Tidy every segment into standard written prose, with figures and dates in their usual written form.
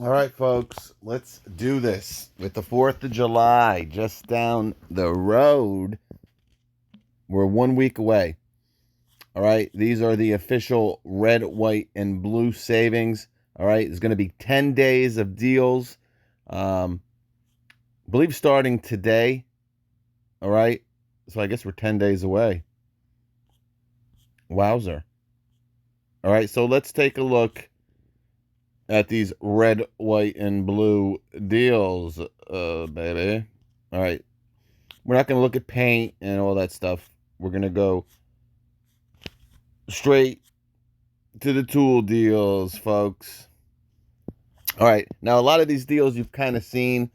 All right, folks, let's do this. With the 4th of July just down the road, we're 1 week away. All right, these are the official red, white, and blue savings. All right, it's going to be 10 days of deals. I believe starting today. All right, so I guess we're 10 days away. Wowzer. All right, so let's take a look at these red, white, and blue deals, baby. All right. We're not going to look at paint and all that stuff. We're going to go straight to the tool deals, folks. All right. Now, a lot of these deals you've kind of seen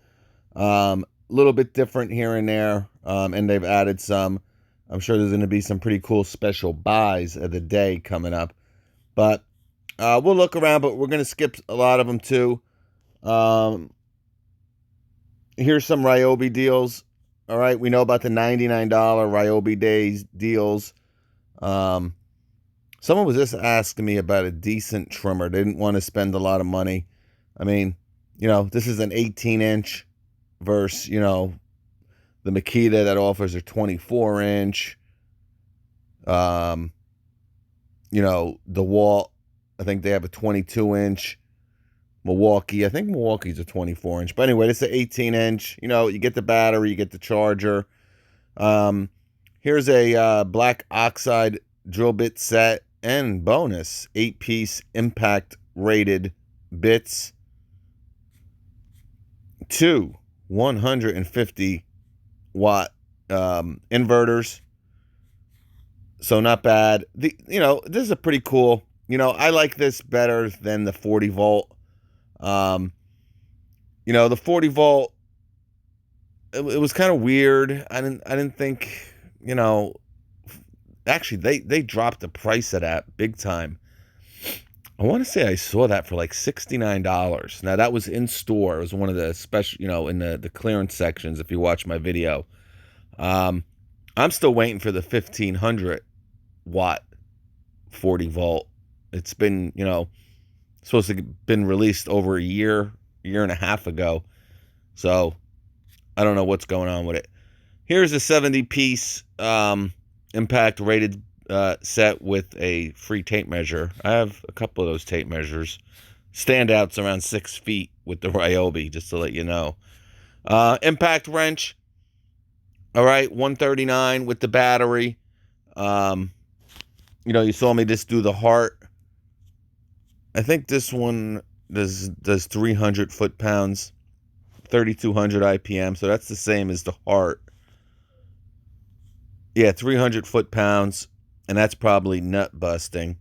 a little bit different here and there, and they've added some. I'm sure there's going to be some pretty cool special buys of the day coming up. But we'll look around, but we're going to skip a lot of them too. Here's some Ryobi deals. All right, we know about the $99 Ryobi Days deals. Someone was just asking me about a decent trimmer. They didn't want to spend a lot of money. I mean, this is an 18-inch versus, the Makita that offers a 24-inch. DeWalt, I think they have a 22-inch. Milwaukee, I think Milwaukee's a 24-inch. But anyway, it's an 18-inch. You get the battery, you get the charger. Here's a black oxide drill bit set and bonus 8-piece impact rated bits. 2 150 watt inverters. So not bad. This is a pretty cool. I like this better than the 40 volt. The 40 volt, it was kind of weird. I didn't think, actually they dropped the price of that big time. I want to say I saw that for like $69. Now that was in store. It was one of the special, in the clearance sections if you watch my video. I'm still waiting for the 1500 watt 40 volt. It's been, supposed to have been released over a year and a half ago. So I don't know what's going on with it. Here's a 70-piece impact rated set with a free tape measure. I have a couple of those tape measures. Standouts around 6 feet with the Ryobi, just to let you know. Impact wrench. All right, $139 with the battery. You saw me just do the heart. I think this one does 300 foot-pounds, 3,200 IPM, so that's the same as the heart. Yeah, 300 foot-pounds, and that's probably nut busting.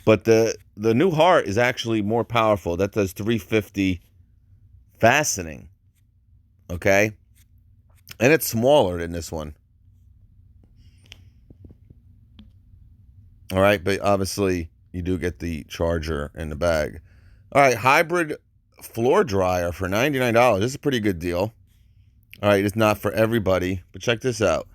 But the new heart is actually more powerful. That does 350 fastening, okay? And it's smaller than this one. All right, but obviously you do get the charger in the bag. All right, hybrid floor dryer for $99. This is a pretty good deal. All right, it's not for everybody, but check this out.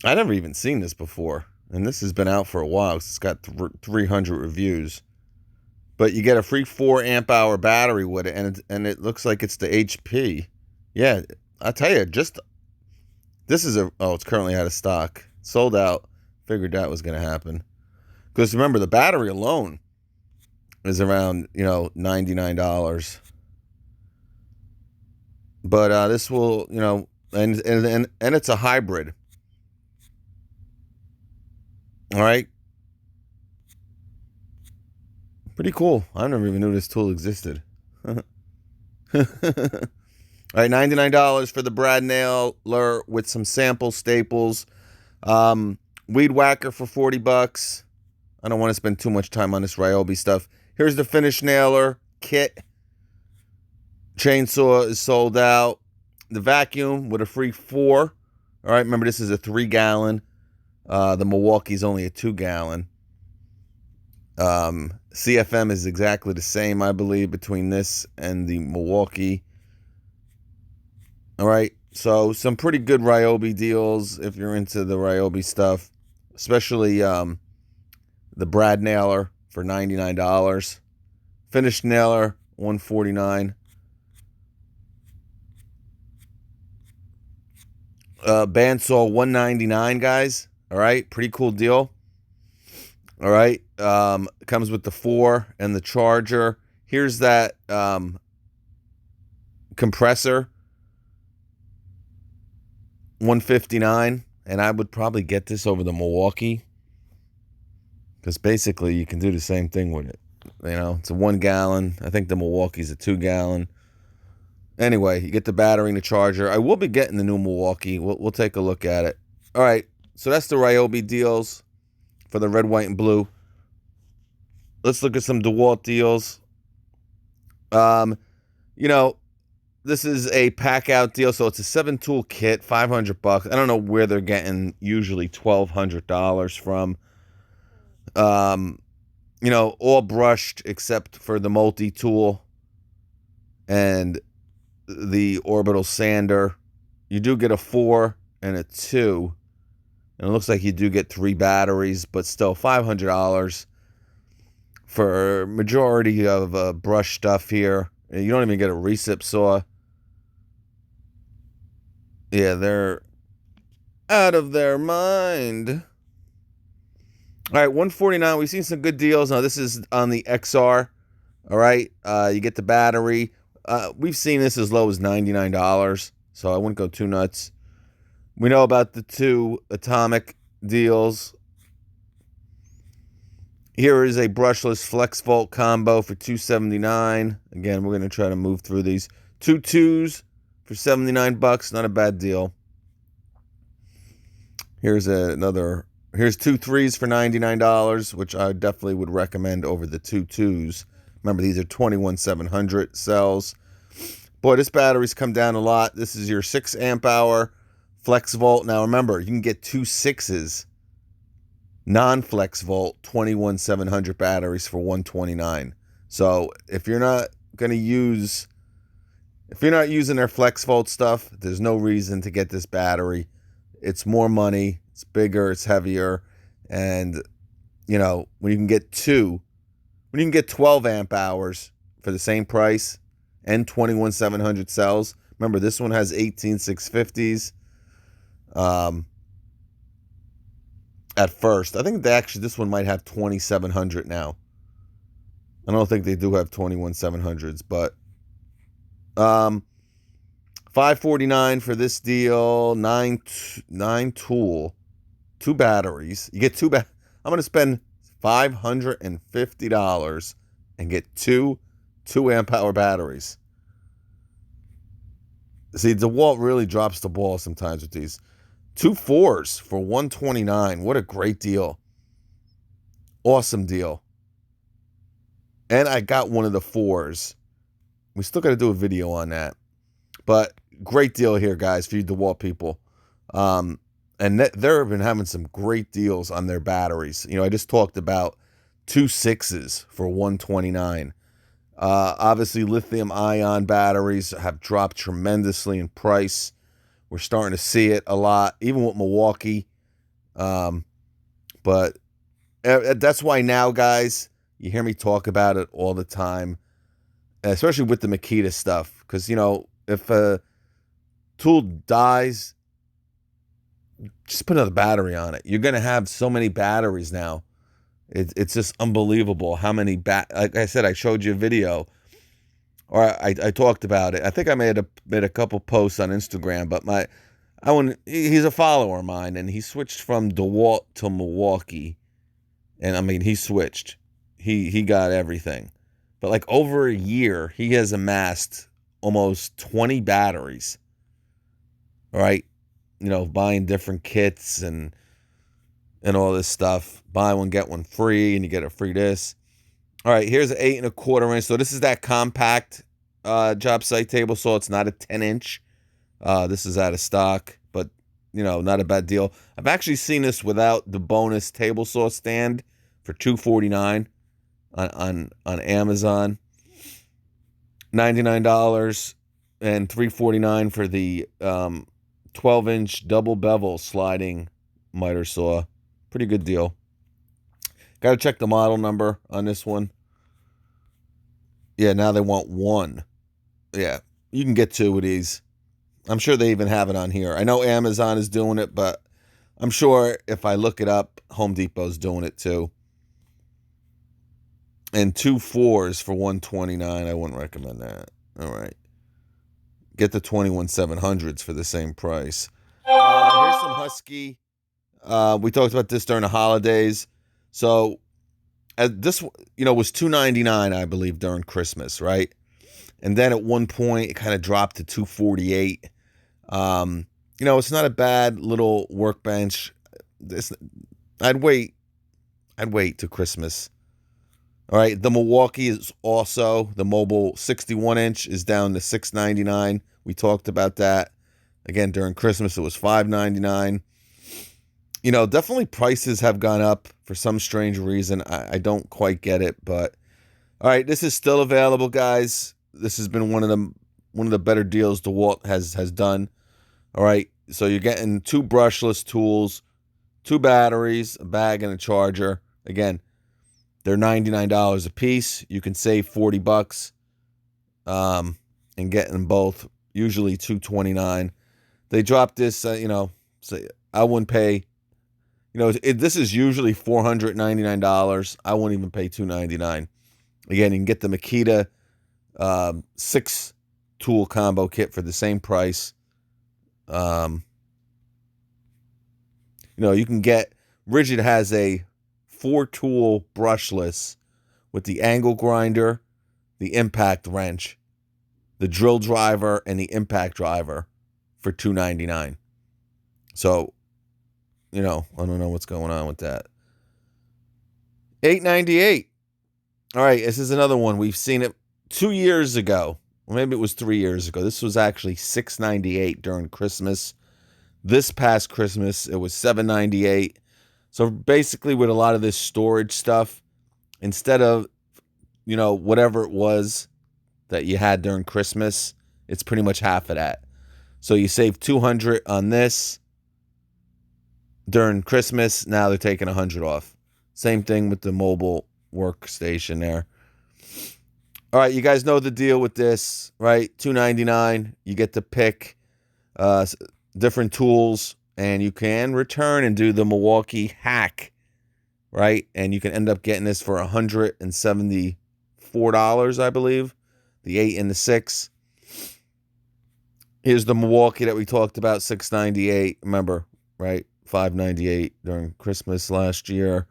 I never even seen this before, and this has been out for a while. It's got 300 reviews. But you get a free 4 amp hour battery with it, and it looks like it's the HP. Yeah, I'll tell you, this is it's currently out of stock. Sold out. Figured that was going to happen. Because remember, the battery alone is around, $99. But this will, and it's a hybrid. All right. Pretty cool. I never even knew this tool existed. All right, $99 for the Brad Nailer with some sample staples. Weed whacker for $40. I don't want to spend too much time on this Ryobi stuff. Here's the finish nailer kit. Chainsaw is sold out. The vacuum with a free 4. All right, remember this is a 3-gallon. The Milwaukee's only a 2-gallon. CFM is exactly the same, I believe, between this and the Milwaukee. All right, so some pretty good Ryobi deals if you're into the Ryobi stuff, especially the Brad Nailer for $99. Finished nailer, $149. Bandsaw, $199, guys. All right, pretty cool deal. All right, comes with the 4 and the charger. Here's that compressor, $159, and I would probably get this over the Milwaukee because basically you can do the same thing with it. You know, it's a 1 gallon. I think the Milwaukee's a 2 gallon. Anyway, you get the battery and the charger. I will be getting the new Milwaukee. We'll take a look at it. All right, so that's the Ryobi deals for the red, white, and blue. Let's look at some DeWalt deals. You know, this is a pack out deal, so it's a 7-tool kit, $500. I don't know where they're getting usually $1,200 from. You know, all brushed except for the multi-tool and the orbital sander. You do get a 4 and a 2, and it looks like you do get 3 batteries, but still $500 for majority of brush stuff here. You don't even get a recip saw. Yeah, they're out of their mind. All right, $149. We've seen some good deals. Now, this is on the XR. All right, you get the battery. We've seen this as low as $99, so I wouldn't go too nuts. We know about the 2 Atomic deals. Here is a brushless FlexVolt combo for $279. Again, we're going to try to move through these. 2 2s for $79. Not a bad deal. Here's 2 3s for $99, which I definitely would recommend over the 2 2s. Remember, these are 21700 cells. Boy, this battery's come down a lot. This is your 6 amp hour FlexVolt. Now, remember, you can get 2 6s. Non-FlexVolt 21700 batteries for $129. So if you're not using their FlexVolt stuff, there's no reason to get this battery. It's more money, it's bigger, it's heavier, and you know, when you can get 12 amp hours for the same price and 21700 cells. Remember, this one has 18650s. At first, I think this one might have 2700 now. I don't think they do have 21700s, but $549 for this deal. 9 tool, 2 batteries. You get 2 I'm going to spend $550 and get 2 amp hour batteries. See, DeWalt really drops the ball sometimes with these. 2 4s for $129. What a great deal. Awesome deal. And I got one of the 4s. We still got to do a video on that. But great deal here, guys, for you DeWalt people. And they've been having some great deals on their batteries. You know, I just talked about 2 6s for $129. Obviously, lithium-ion batteries have dropped tremendously in price. We're starting to see it a lot, even with Milwaukee. But that's why now, guys, you hear me talk about it all the time, especially with the Makita stuff. Because, you know, if a tool dies, just put another battery on it. You're going to have so many batteries now. It's just unbelievable how many like I said, I showed you a video, or I talked about it. I think I made a couple posts on Instagram, but he's a follower of mine, and he switched from DeWalt to Milwaukee, and I mean, he switched. He got everything, but like over a year, he has amassed almost 20 batteries. All right, you know, buying different kits and all this stuff. Buy one, get one free, and you get a free this. All right, here's an 8 1/4 inch. So this is that compact job site table saw. It's not a 10-inch. This is out of stock, but you know, not a bad deal. I've actually seen this without the bonus table saw stand for $249 on Amazon. $99 and $349 for the 12-inch double bevel sliding miter saw. Pretty good deal. Got to check the model number on this one. Yeah, now they want one. Yeah, you can get two of these. I'm sure they even have it on here. I know Amazon is doing it, but I'm sure if I look it up, Home Depot's doing it too. And 2 4s for $129. I wouldn't recommend that. All right. Get the 21-700s for the same price. Here's some Husky. We talked about this during the holidays. So this, was $299, I believe, during Christmas, right? And then at one point, it kind of dropped to $248. It's not a bad little workbench. I'd wait till Christmas. All right, the Milwaukee is also, the mobile 61-inch is down to $699. We talked about that. Again, during Christmas, it was $599. Definitely prices have gone up for some strange reason. I don't quite get it, but all right, this is still available, guys. This has been one of the better deals DeWalt has done. All right, so you're getting 2 brushless tools, 2 batteries, a bag, and a charger. Again, they're $99 a piece. You can save $40 and get them both, usually $229. They dropped this, so I wouldn't pay, this is usually $499. I wouldn't even pay $299. Again, you can get the Makita 6 tool combo kit for the same price. You can get, Ridgid has a 4-tool brushless with the angle grinder, the impact wrench, the drill driver, and the impact driver for $299. So, I don't know what's going on with that. $898. All right, this is another one. We've seen it 2 years ago. Or maybe it was 3 years ago. This was actually $698 during Christmas. This past Christmas, it was $798. So basically with a lot of this storage stuff, instead of, whatever it was that you had during Christmas, it's pretty much half of that. So you save $200 on this during Christmas. Now they're taking $100 off. Same thing with the mobile workstation there. All right, you guys know the deal with this, right? $299. You get to pick different tools, and you can return and do the Milwaukee hack, right? And you can end up getting this for $174, I believe. The 8 and the 6. Here's the Milwaukee that we talked about, $698. Remember, right? $598 during Christmas last year.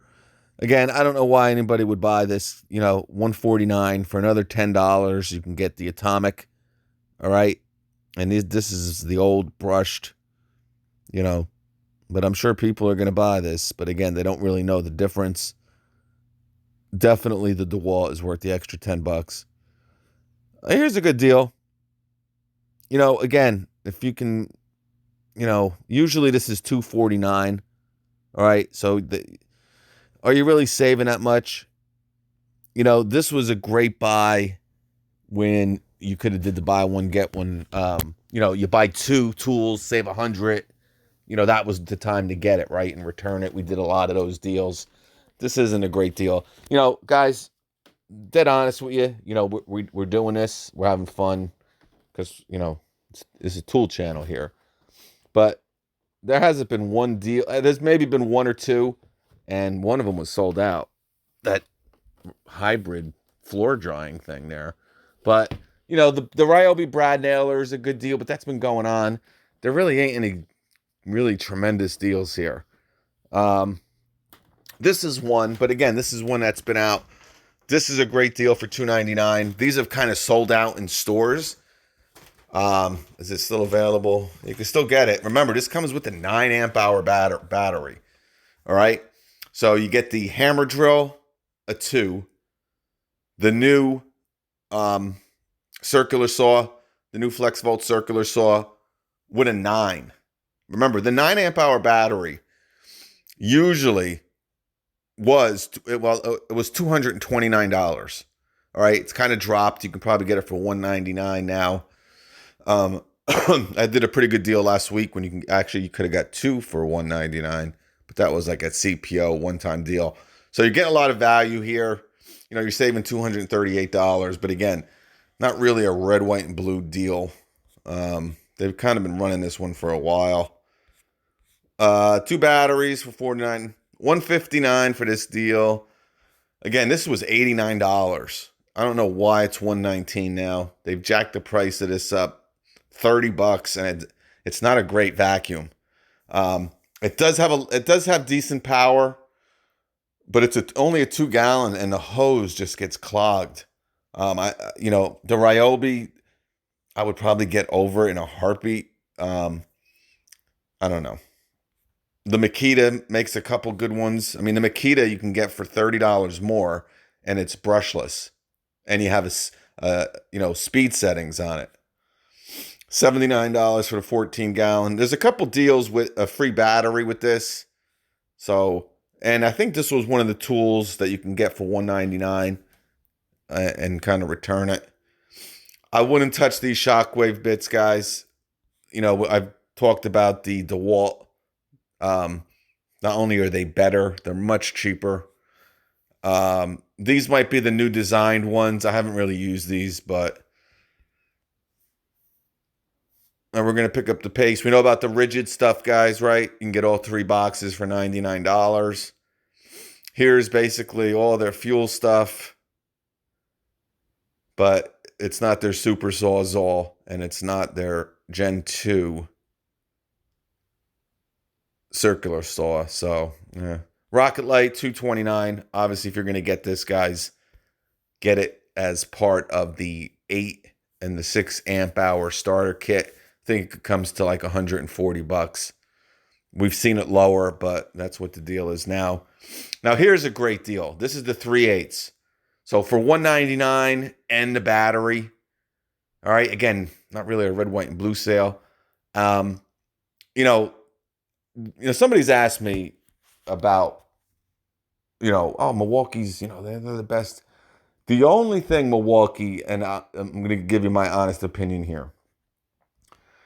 Again, I don't know why anybody would buy this, $149 for another $10. You can get the Atomic, all right? And this is the old brushed, but I'm sure people are going to buy this. But again, they don't really know the difference. Definitely the DeWalt is worth the extra $10. Here's a good deal. Again, if you can, usually this is $249. All right, so are you really saving that much? This was a great buy when you could have did the buy one get one. You buy 2 tools, save $100. That was the time to get it, right, and return it. We did a lot of those deals. This isn't a great deal. Guys, dead honest with you, we're doing this. We're having fun because, it's a tool channel here. But there hasn't been one deal. There's maybe been 1 or 2, and one of them was sold out. That hybrid floor drying thing there. But, the Ryobi Brad nailer is a good deal, but that's been going on. There really ain't any really tremendous deals here. This is one, but again, this is one that's been out. This is a great deal for $299. These have kind of sold out in stores. Is it still available? You can still get it. Remember, this comes with a 9 amp hour battery. All right. So you get the hammer drill, a 2, the new circular saw, the new FlexVolt circular saw with a 9. Remember, the 9 amp hour battery usually was $229. All right, it's kind of dropped. You can probably get it for $199 now. I did a pretty good deal last week when you could have got 2 for $199, but that was like a CPO one-time deal. So you're getting a lot of value here. You're saving $238, but again, not really a red, white, and blue deal. They've kind of been running this one for a while. Two batteries for $49, $159 for this deal. Again, this was $89. I don't know why it's $119 now. They've jacked the price of this up $30, and it's not a great vacuum. It does have decent power, but it's only a 2-gallon, and the hose just gets clogged. The Ryobi, I would probably get over in a heartbeat. I don't know. The Makita makes a couple good ones. I mean, the Makita you can get for $30 more, and it's brushless, and you have speed settings on it. $79 for the 14-gallon. There's a couple deals with a free battery with this. So, and I think this was one of the tools that you can get for $199 and kind of return it. I wouldn't touch these Shockwave bits, guys. I've talked about the DeWalt. Not only are they better, they're much cheaper. These might be the new designed ones. I haven't really used these, but we're going to pick up the pace. We know about the Ridgid stuff, guys, right? You can get all 3 boxes for $99. Here's basically all their fuel stuff, but it's not their Super Sawzall, and it's not their Gen 2 circular saw. So, yeah. Rocket Light, $229. Obviously, if you're going to get this, guys, get it as part of the 8 and the 6 amp hour starter kit. I think it comes to like $140. We've seen it lower, but that's what the deal is now. Now, here's a great deal. This is the 3/8. So for $199 and the battery, all right, again, not really a red, white, and blue sale. Somebody's asked me about, Milwaukee's, they're the best. The only thing Milwaukee, and I'm going to give you my honest opinion here,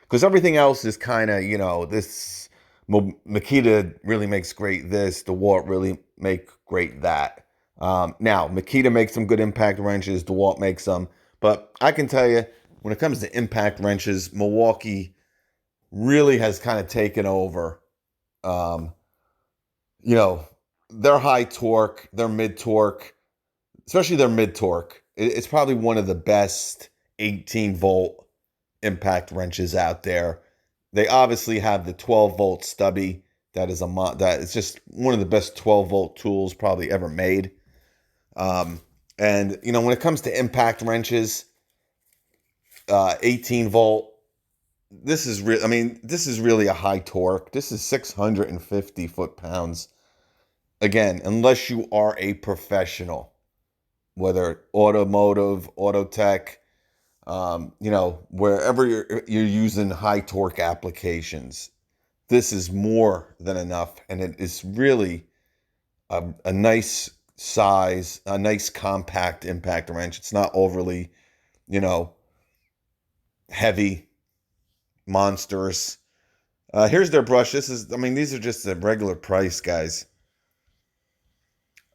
because everything else is kind of, this Makita really makes great this, DeWalt really make great that. Now, Makita makes some good impact wrenches, DeWalt makes some, but I can tell you, when it comes to impact wrenches, Milwaukee really has kind of taken over. Their high torque, their mid torque, especially their mid torque, it's probably one of the best 18-volt impact wrenches out there. They obviously have the 12-volt stubby. That is just one of the best 12-volt tools probably ever made. And when it comes to impact wrenches, 18-volt, this is really a high torque. This is 650 foot-pounds. Again, unless you are a professional, whether automotive, auto tech, wherever you're using high torque applications, this is more than enough, and it is really a nice size, a nice compact impact wrench. It's not overly, heavy, monstrous. Here's their brush. These are just a regular price, guys.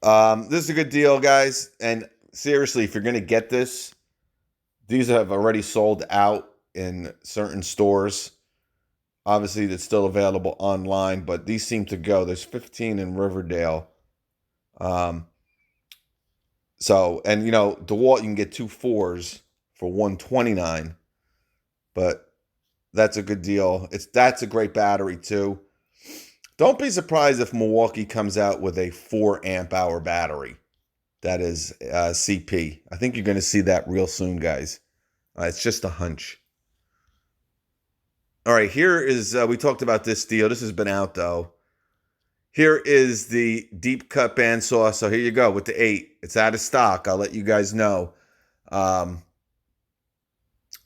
This is a good deal, guys. And seriously, if you're going to get this, these have already sold out in certain stores. Obviously, it's still available online, but these seem to go. There's 15 in Riverdale. DeWalt, you can get 2 4s for $129, but that's a good deal. That's a great battery too. Don't be surprised if Milwaukee comes out with a 4 amp hour battery. That is CP. I think you're going to see that real soon, guys. It's just a hunch. All right, here is, we talked about this deal. This has been out, though. Here is the deep cut bandsaw. So here you go with the 8. It's out of stock. I'll let you guys know. People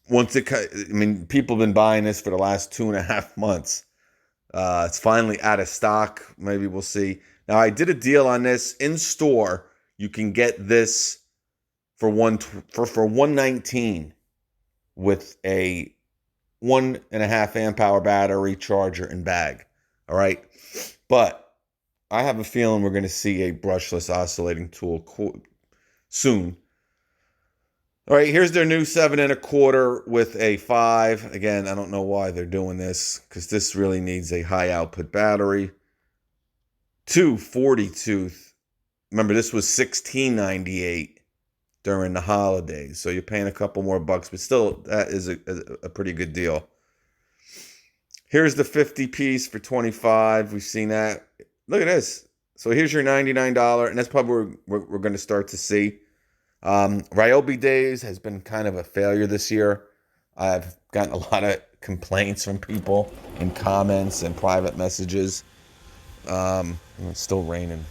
have been buying this for the last 2.5 months. It's finally out of stock. Maybe we'll see. Now, I did a deal on this in store. You can get this for $119 with a 1.5 amp hour battery, charger, and bag. All right. But I have a feeling we're going to see a brushless oscillating tool soon. All right, here's their new 7 1/4 with a 5. Again, I don't know why they're doing this because this really needs a high output battery. 240 tooth. Remember, this was $16.98 during the holidays, so you're paying a couple more bucks, but still, that is a pretty good deal. Here's the 50 piece for 25. We've seen that. Look at this. So here's your $99, and that's probably what we're going to start to see. Ryobi Days has been kind of a failure this year. I've gotten a lot of complaints from people in comments and private messages. It's still raining.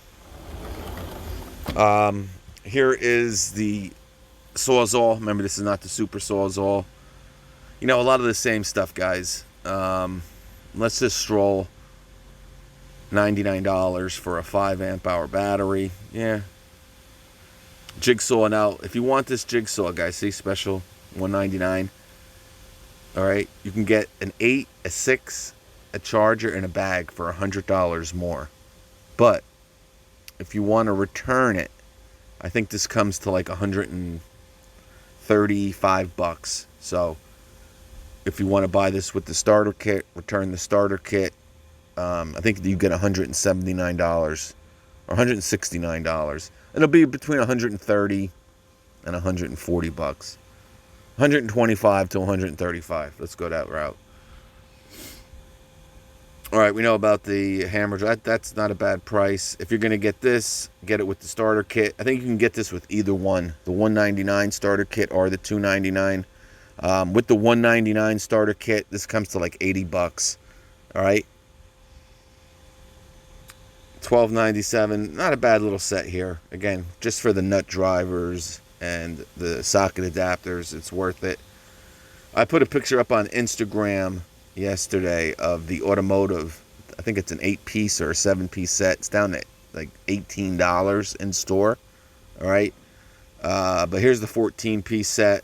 Here is the Sawzall. Remember, this is not the Super Sawzall. You know, a lot of the same stuff, guys. Let's just stroll. $99 for a 5 amp hour battery. Yeah. Jigsaw. Now, if you want this jigsaw, guys, see, special $199. All right, you can get an 8, a 6, a charger, and a bag for $100 more. But if you want to return it, I think this comes to like $135. So if you want to buy this with the starter kit, return the starter kit, I think you get $179 or $169. It'll be between $130 and $140. $125 to $135. Let's go that route. All right, we know about the hammer drive. That's not a bad price. If you're going to get this, get it with the starter kit. I think you can get this with either one, the $199 starter kit or the $299. With the $199 starter kit, this comes to like $80. All right. $12.97. Not a bad little set here. Again, just for the nut drivers and the socket adapters, it's worth it. I put a picture up on Instagram yesterday of the automotive. I think it's an 8-piece or a 7-piece set. It's down at like $18 in store. All right. But here's the 14-piece set.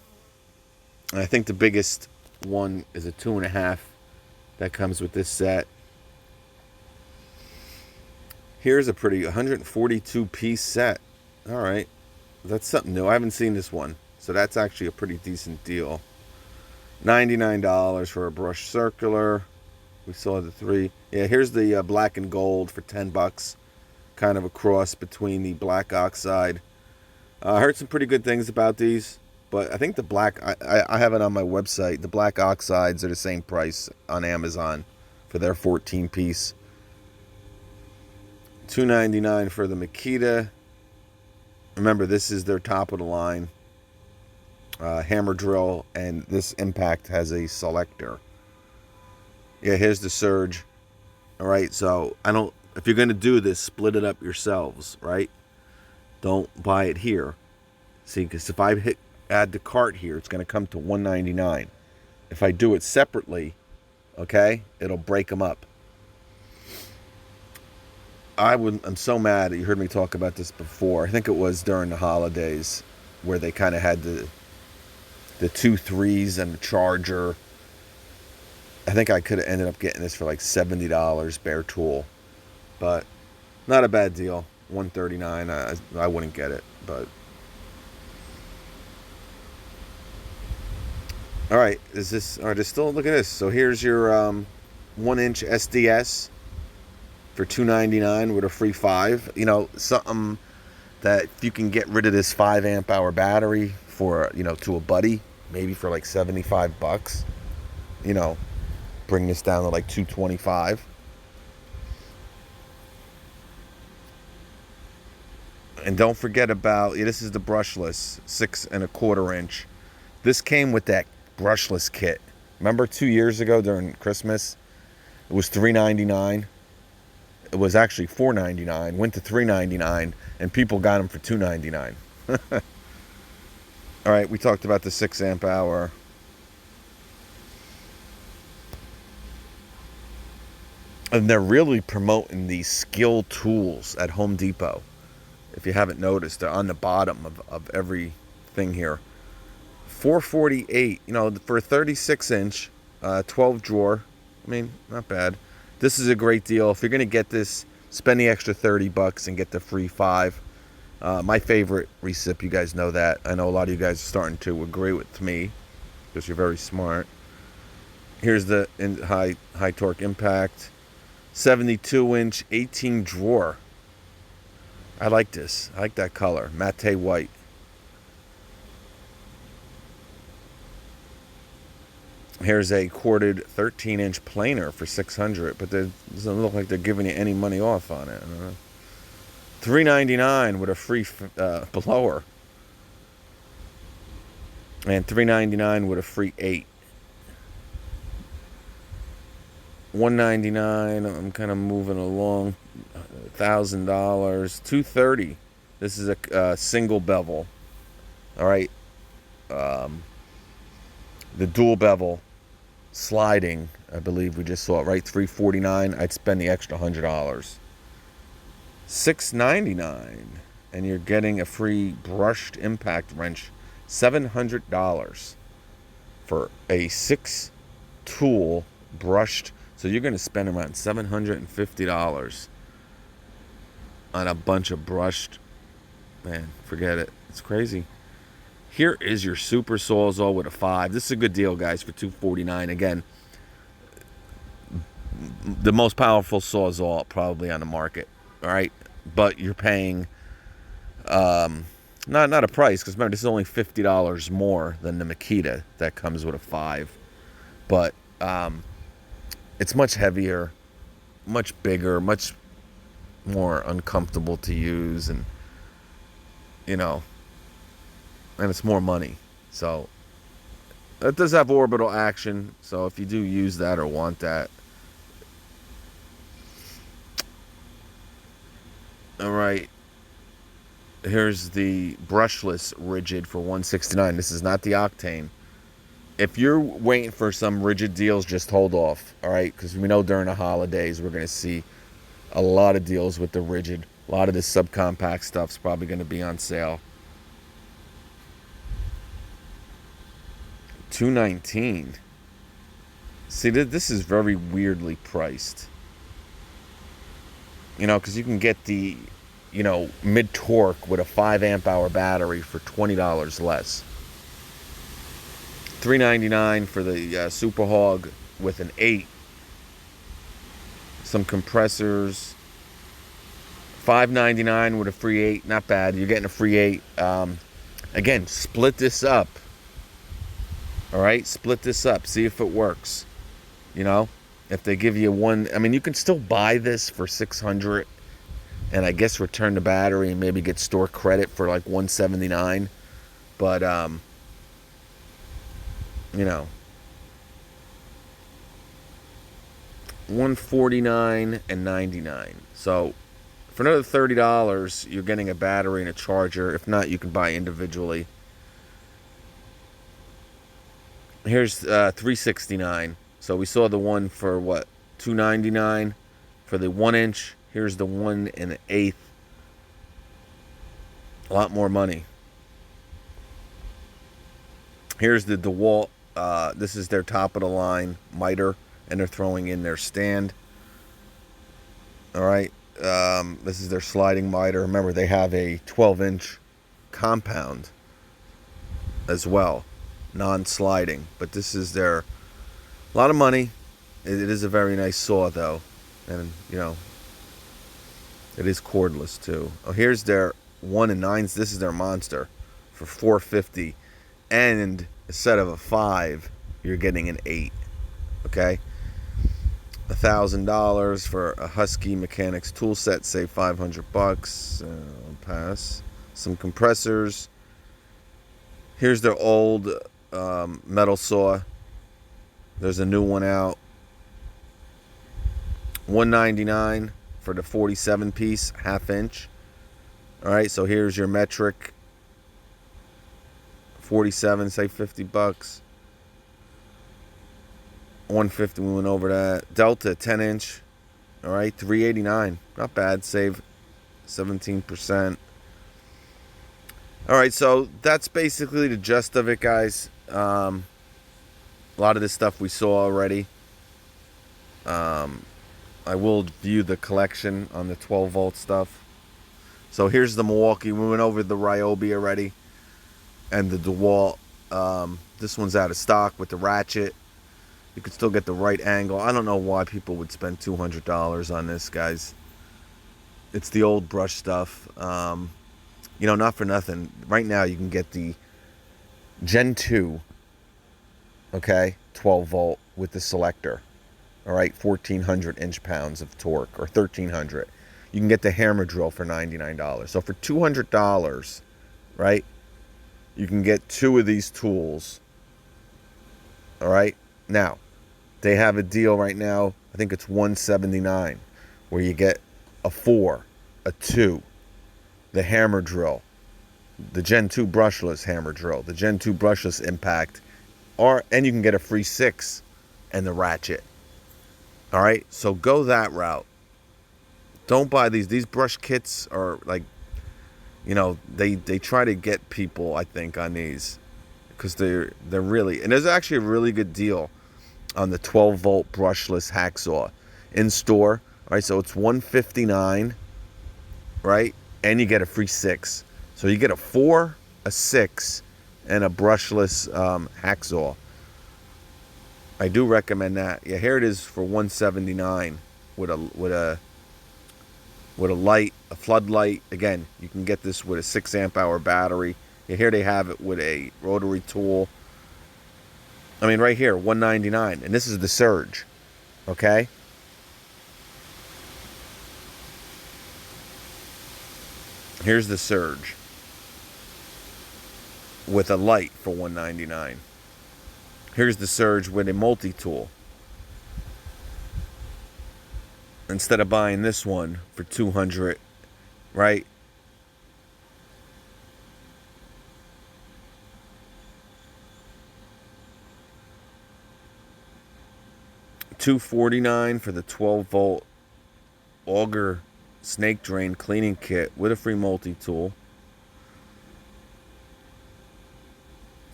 And I think the biggest one is a 2.5 that comes with this set. Here's a pretty 142-piece set. All right. That's something new. I haven't seen this one. So that's actually a pretty decent deal. $99 for a brush circular. We saw the 3. Yeah, here's the black and gold for $10. Kind of a cross between the black oxide. I heard some pretty good things about these. But I think the black, I have it on my website. The black oxides are the same price on Amazon for their 14-piece. $299 for the Makita. Remember, this is their top of the line hammer drill, and this Impact has a selector. Yeah, here's the Surge. All right, so if you're going to do this, split it up yourselves, right? Don't buy it here. See, because if I add the cart here, it's going to come to $199. If I do it separately, okay, it'll break them up. I'm so mad that you heard me talk about this before. I think it was during the holidays where they kind of had the 2 3s and the charger. I think I could have ended up getting this for like $70 bare tool, but not a bad deal. $139. I wouldn't get it, but all right. Is this all right? Just still look at this. So here's your 1-inch SDS for $299 with a free 5. You know, something that if you can get rid of this 5 amp hour battery for, you know, to a buddy, maybe for like $75, you know, bring this down to like $225. And don't forget about, yeah, this is the brushless 6 1/4 inch. This came with that brushless kit. Remember 2 years ago during Christmas, it was $399. It was actually $499, went to $399, and people got them for $299. All right, we talked about the 6 amp hour. And they're really promoting these skill tools at Home Depot. If you haven't noticed, they're on the bottom of everything here. $448, you know, for a 36-inch, 12 drawer. I mean, not bad. This is a great deal. If you're going to get this, Spend the extra 30 bucks and get the free 5. My favorite recip, you guys know that. I know a lot of you guys are starting to agree with me because you're very smart. Here's the high torque impact, 72-inch, 18 drawer. I like this. I like that color, matte white. Here's a corded 13-inch planer for $600, but it doesn't look like they're giving you any money off on it. I don't know. $399 with a free blower, and $399 with a free 8. $199. I'm kind of moving along. $1,000. $230. This is a single bevel. All right. The dual bevel sliding. I believe we just saw it, right? $349. I'd spend the extra $100. $699, and you're getting a free brushed impact wrench. $700 for a 6-tool brushed. So you're going to spend around $750 on a bunch of brushed. Man, forget it. It's crazy. Here is your super sawzall with a 5. This is a good deal, guys, for $249. Again, the most powerful sawzall probably on the market. All right, but you're paying not a price, because remember, this is only $50 more than the Makita that comes with a 5. But it's much heavier, much bigger, much more uncomfortable to use, and and it's more money. So it does have orbital action. So if you do use that or want that. All right. Here's the brushless rigid for $169. This is not the Octane. If you're waiting for some rigid deals, just hold off. All right, because we know during the holidays we're going to see a lot of deals with the rigid. A lot of this subcompact stuff's probably going to be on sale. $219. See, this is very weirdly priced. Because you can get the, mid-torque with a 5 amp hour battery for $20 less. $399 for the Super Hog with an 8. Some compressors. $599 with a free 8. Not bad. You're getting a free 8. Again, split this up. All right? Split this up. See if it works. If they give you one, you can still buy this for $600, and I guess return the battery and maybe get store credit for like $179. But $149 and $99. So for another $30, you're getting a battery and a charger. If not, you can buy individually. Here's $369. So we saw the one for what, $299 for the 1-inch. Here's the 1 1/8. A lot more money. Here's the DeWalt. This is their top of the line miter, and they're throwing in their stand. All right. This is their sliding miter. Remember, they have a 12-inch compound as well, non-sliding. But this is their. A lot of money. It is a very nice saw, though. And, it is cordless, too. Oh, here's their 1 9s. This is their monster for $450. And instead of a 5, you're getting an 8. Okay? $1,000 for a Husky Mechanics tool set. Save $500. I'll pass. Some compressors. Here's their old metal saw. There's a new one out. $199 for the 47-piece, 1/2 inch. All right, so here's your metric. 47, say $50. $150, we went over that. Delta, 10-inch. All right, $389. Not bad. Save 17%. All right, so that's basically the gist of it, guys. A lot of this stuff we saw already. I will view the collection on the 12 volt stuff. So here's the Milwaukee. We went over the Ryobi already, and the DeWalt. This one's out of stock with the ratchet. You could still get the right angle. I don't know why people would spend $200 on this, guys. It's the old brush stuff. You know, not for nothing. Right now, you can get the Gen 2, okay, 12 volt with the selector. All right, 1,400 inch-pounds of torque, or 1,300. You can get the hammer drill for $99. So for $200, right, you can get two of these tools. All right, now they have a deal right now. I think it's $179, where you get a 4, a 2, the hammer drill, the Gen 2 brushless hammer drill, the Gen 2 brushless impact, and you can get a free 6 and the ratchet. All right, so go that route. Don't buy these. These brush kits are like, you know, they try to get people, I think, on these, because they're really, and there's actually a really good deal on the 12 volt brushless hacksaw in store. All right, so it's $159, right, and you get a free 6. So you get a 4, a 6, and a brushless hacksaw. I do recommend that. Yeah, here it is for $179 with a light, a floodlight. Again, you can get this with a 6 amp hour battery. Yeah, here they have it with a rotary tool. I mean, right here, $199, and this is the Surge. Okay. Here's the Surge with a light for $199. Here's the Surge with a multi-tool. Instead of buying this one for $200, right? $249 for the 12 volt auger snake drain cleaning kit with a free multi-tool.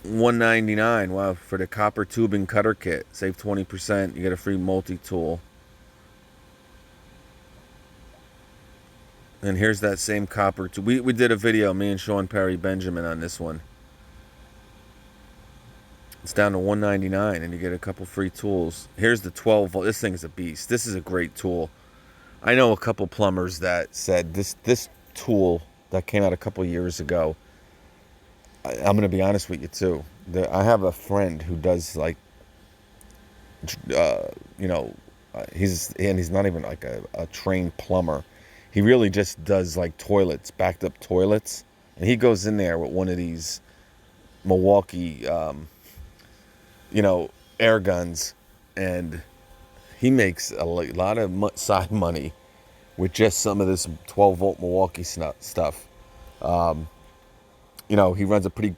$199, wow, for the copper tubing cutter kit. Save 20%. You get a free multi-tool. And here's that same copper tube. We did a video, me and Sean Perry Benjamin, on this one. It's down to $199, and you get a couple free tools. Here's the 12 volt. This thing is a beast. This is a great tool. I know a couple plumbers that said this tool that came out a couple years ago. I'm going to be honest with you too. I have a friend who does like, you know, he's not even like a trained plumber. He really just does like toilets, backed up toilets, and he goes in there with one of these Milwaukee, you know, air guns, and he makes a lot of side money with just some of this 12 volt Milwaukee stuff. You know, he runs a pretty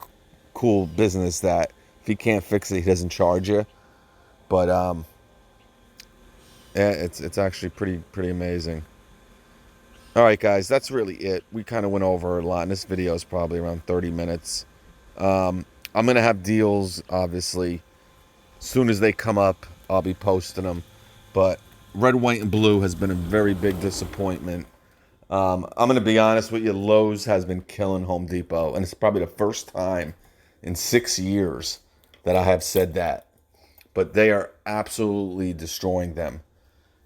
cool business that if he can't fix it, he doesn't charge you. But yeah, it's actually pretty amazing. All right, guys, that's really it. We kind of went over a lot, and this video is probably around 30 minutes. I'm gonna have deals, obviously. As soon as they come up, I'll be posting them. But red, white, and blue has been a very big disappointment. I'm going to be honest with you. Lowe's has been killing Home Depot. And it's probably the first time in 6 years that I have said that. But they are absolutely destroying them.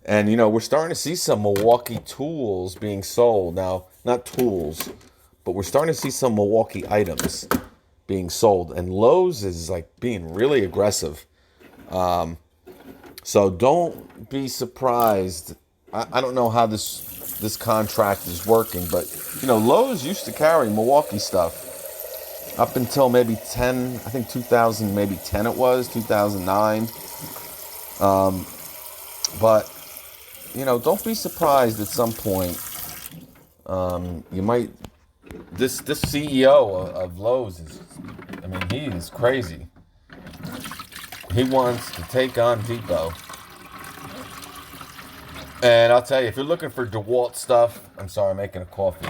And, you know, we're starting to see some Milwaukee tools being sold. Now, not tools, but we're starting to see some Milwaukee items being sold. And Lowe's is, like, being really aggressive. So don't be surprised. I don't know how this contract is working, but you know, Lowe's used to carry Milwaukee stuff up until maybe 10, I think 2000, maybe 10 it was, 2009. But you know, don't be surprised at some point. You might, this CEO of Lowe's is, I mean, he is crazy. He wants to take on Depot. And I'll tell you, if you're looking for DeWalt stuff, I'm sorry, I'm making a coffee.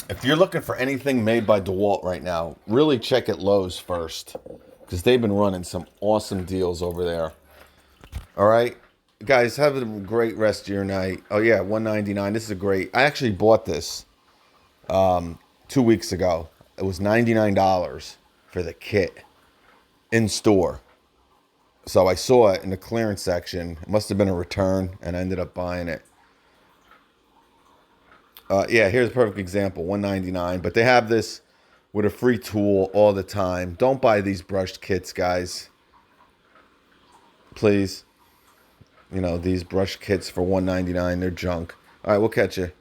If you're looking for anything made by DeWalt right now, really check at Lowe's first, because they've been running some awesome deals over there. All right? Guys, have a great rest of your night. Oh yeah, 199. This is a great. I actually bought this 2 weeks ago. It was $99 for the kit in store. So I saw it in the clearance section. It must have been a return, and I ended up buying it. Yeah, here's a perfect example, 199. But they have this with a free tool all the time. Don't buy these brushed kits, guys. Please. These brush kits for 199, they're junk. All right, we'll catch you.